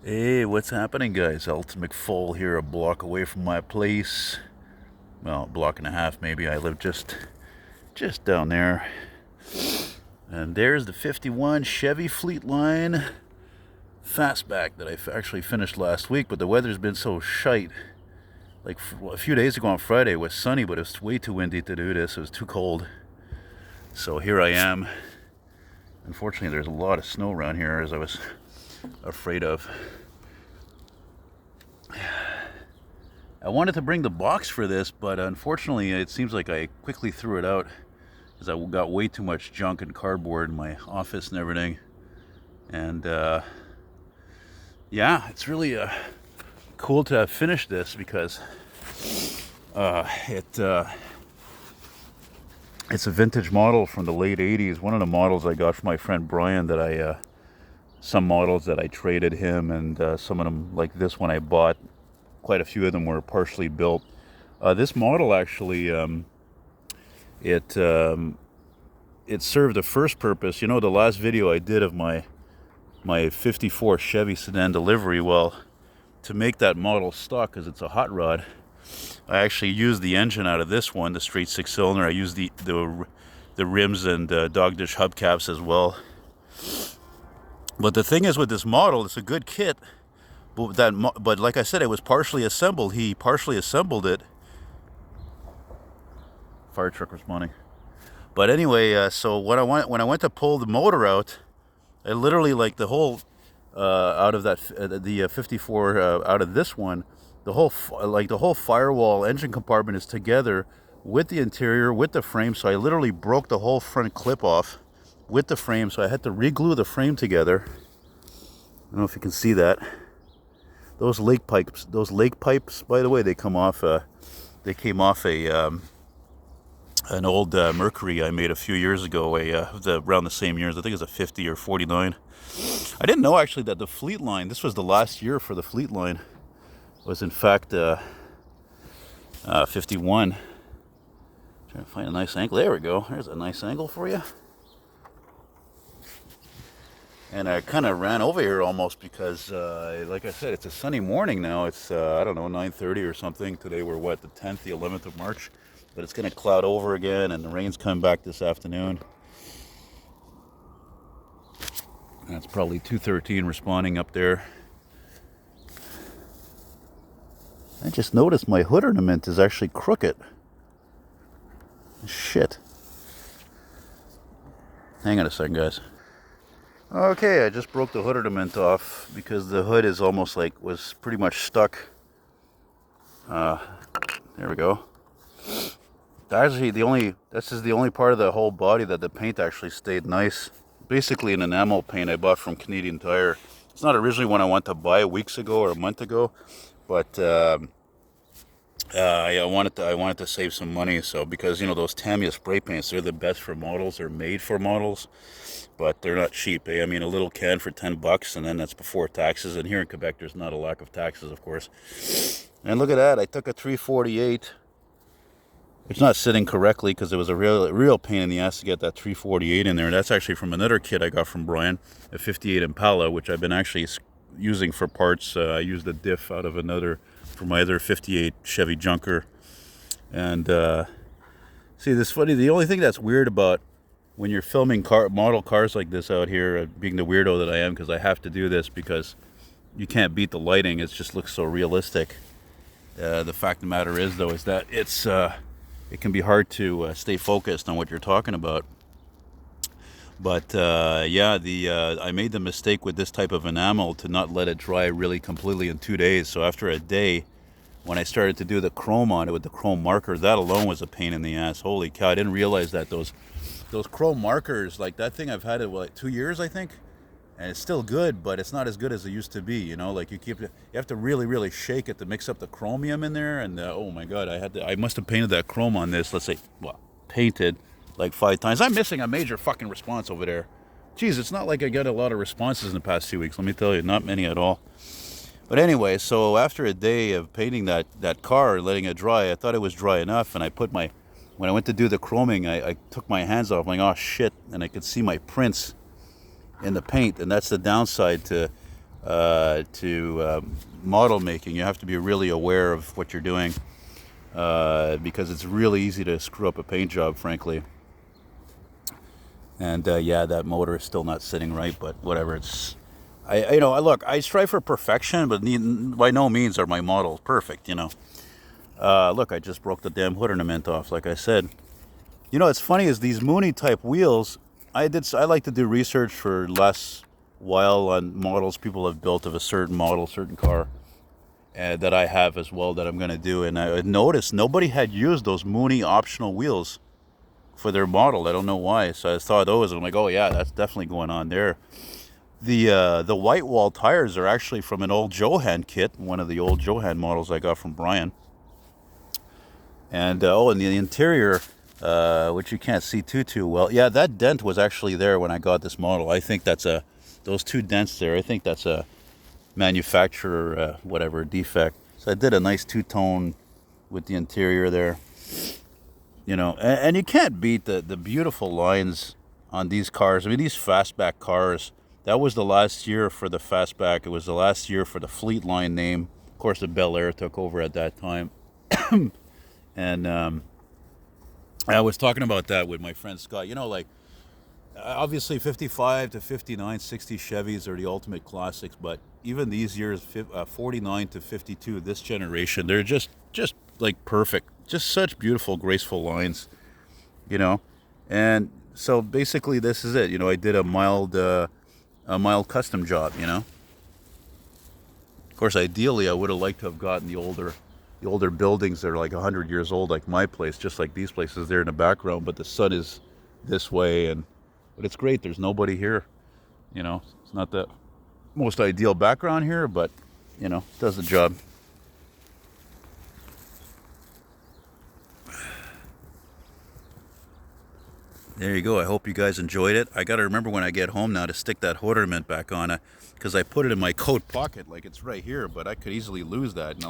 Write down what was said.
Hey, what's happening, guys? Elton McFall here, a block away from my place. Well, a block and a half, maybe. I live just down there. And there's the '51 Chevy Fleetline fastback that I actually finished last week. But the weather's been so shite. Like a few days ago on Friday, it was sunny, but it was way too windy to do this. It was too cold. So here I am. Unfortunately, there's a lot of snow around here, as I was afraid of. I wanted to bring the box for this, but unfortunately, it seems like I quickly threw it out because I got way too much junk and cardboard in my office and everything. And yeah, it's really cool to have finished this because it's a vintage model from the late '80s. One of the models I got from my friend Brian that some models that I traded him, and some of them, like this one, I bought. Quite a few of them were partially built. This model actually, it served a first purpose. You know, the last video I did of my '54 Chevy sedan delivery. Well, to make that model stock, because it's a hot rod, I actually used the engine out of this one, the straight six-cylinder. I used the rims and dog dish hubcaps as well. But the thing is, with this model, it's a good kit. But like I said, it was partially assembled. He partially assembled it. Fire truck responding. But anyway, so when I went to pull the motor out, I literally, like, the whole out of that the '54 out of this one, the whole firewall engine compartment is together with the interior, with the frame. So I literally broke the whole front clip off with the frame. So I had to re-glue the frame together. I don't know if you can see that. Those lake pipes, by the way, they come off. They came off an old Mercury I made a few years ago, around the same years. I think it was a 50 or 49. I didn't know actually that the Fleetline, this was the last year for the Fleetline, was in fact 51. Trying to find a nice angle. There we go. There's a nice angle for you. And I kind of ran over here almost because, like I said, it's a sunny morning now. It's, I don't know, 9:30 or something. Today we're, what, the 10th, the 11th of March? But it's going to cloud over again, and the rain's coming back this afternoon. That's probably 213 responding up there. I just noticed my hood ornament is actually crooked. Shit. Hang on a second, guys. Okay, I just broke the hood ornament off because the hood is almost like was pretty much stuck. There we go. Actually, this is the only part of the whole body that the paint actually stayed nice. Basically an enamel paint I bought from Canadian Tire. It's not originally one I wanted to buy weeks ago or a month ago, but I wanted to save some money. So because, you know, those Tamiya spray paints, they're the best for models. They're made for models, but they're not cheap. I mean, a little can for $10, and then that's before taxes. And here in Quebec, there's not a lack of taxes, of course. And look at that! I took a 348. It's not sitting correctly because it was a real pain in the ass to get that 348 in there. And that's actually from another kit I got from Brian, a '58 Impala, which I've been actually using for parts. I used a diff out of for my other '58 Chevy Junker. And see, this funny. The only thing that's weird about when you're filming model cars like this out here, being the weirdo that I am, because I have to do this because you can't beat the lighting. It just looks so realistic. The fact of the matter is, though, is that it can be hard to stay focused on what you're talking about. But yeah, I made the mistake with this type of enamel to not let it dry really completely in 2 days. So after a day, when I started to do the chrome on it with the chrome marker, that alone was a pain in the ass. Holy cow! I didn't realize that those chrome markers, like that thing, I've had it like 2 years, I think, and it's still good, but it's not as good as it used to be. You know, like you have to really shake it to mix up the chromium in there. And oh my god, I must have painted that chrome on this. Let's say, well, painted like 5 times. I'm missing a major fucking response over there. Jeez, it's not like I got a lot of responses in the past 2 weeks. Let me tell you, not many at all. But anyway, so after a day of painting that car, letting it dry, I thought it was dry enough, and when I went to do the chroming, I took my hands off. I'm like, oh shit, and I could see my prints in the paint, and that's the downside to to model making. You have to be really aware of what you're doing, because it's really easy to screw up a paint job, frankly. And yeah, that motor is still not sitting right, but whatever. Look, I strive for perfection, but by no means are my models perfect. Look, I just broke the damn hood ornament off, like I said. It's funny is these Mooney type wheels. I like to do research for last while on models people have built of a certain model, certain car, and that I have as well that I'm going to do. And I noticed nobody had used those Mooney optional wheels for their model. I don't know why. So I saw those and I'm like, oh yeah, that's definitely going on there. The white wall tires are actually from an old Johan kit, one of the old Johan models I got from Brian. And and the interior, which you can't see too well. Yeah, that dent was actually there when I got this model. I think that's those two dents there. I think that's a manufacturer whatever defect. So I did a nice two-tone with the interior there. And you can't beat the beautiful lines on these cars. I mean, these fastback cars. That was the last year for the fastback. It was the last year for the Fleet line name. Of course, the Bel Air took over at that time. And I was talking about that with my friend Scott. Obviously 55 to 59, 60 Chevys are the ultimate classics, but even these years, 49 to 52, this generation, they're just like perfect. Just such beautiful, graceful lines, And so basically this is it. I did a mild custom job, Of course, ideally I would have liked to have gotten the older buildings that are like 100 years old, like my place, just like these places there in the background, but the sun is this way, but it's great. There's nobody here. It's not the most ideal background here, but, it does the job. There you go. I hope you guys enjoyed it. I got to remember when I get home now to stick that hood ornament back on, because I put it in my coat pocket like it's right here, but I could easily lose that. And